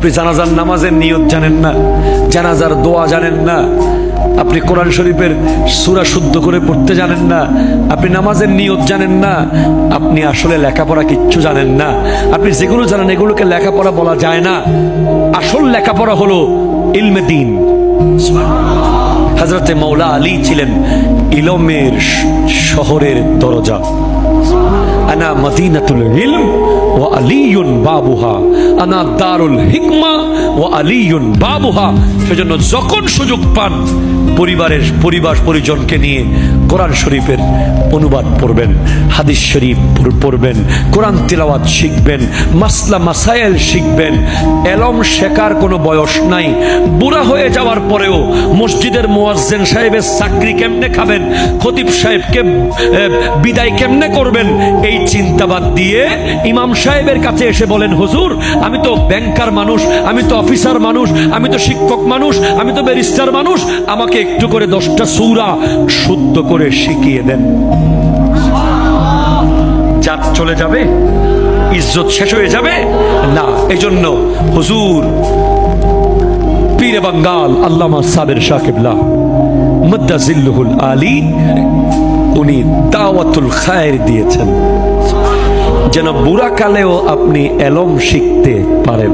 আপনি জানাজার নামাজের নিয়ত জানেন না, জানাজার দোয়া জানেন না, আপনি কোরআন শরীফের সূরা শুদ্ধ করে পড়তে জানেন না, আপনি নামাজের নিয়ত জানেন না, আপনি আসলে লেখাপড়া কিচ্ছু জানেন না। আপনি যেগুলো জানেন এগুলোকে লেখাপড়া বলা যায় না। আসল লেখাপড়া হলো ইলমে দ্বীন। হযরতে মাওলা আলী ছিলেন ইলমের শহরের দরজা। আনা মদিনাতুল ইলম ওয়া আলীউন বাবুহা, আনা দারুল হিকমা ওয়া আলীউন বাবুহা। সেজন্য যখন সুযোগ পান পরিবার পরিজনকে নিয়ে কোরআন শরীফের অনুবাদ পড়বেন, হাদিস শরীফ পড়বেন, কোরআন তিলাওয়াত শিখবেন, মাসলা মাসায়েল শিখবেন। এলম শেখার কোনো বয়স নাই। বুড়া হয়ে যাওয়ার পরেও মসজিদের মুয়াজ্জিন সাহেবের চাকরি কেমনে খাবেন, খতিব সাহেবকে বিদায় কেমনে করবেন, এই চিন্তাবাদ দিয়ে ইমাম সাহেবের কাছে এসে বলেন, হুজুর আমি তো ব্যাংকার মানুষ, আমি তো অফিসার মানুষ, আমি তো শিক্ষক মানুষ, আমি তো ব্যারিস্টার মানুষ, আমাকে একটু করে 10টা সূরা শুদ্ধ করে শিখিয়ে দেন। জাত চলে যাবে, ইজ্জত শেষ হয়ে যাবে না। এজন্য হুজুর পীরে বাঙ্গাল আল্লামা সাবের শাহ কিবলা মাদ্দা জিল্লুহুল আলী, উনি দাওয়াতুল খায়ের দিয়েছেন যেন বুড়া কালেও আপনি এলম শিখতে পারেন।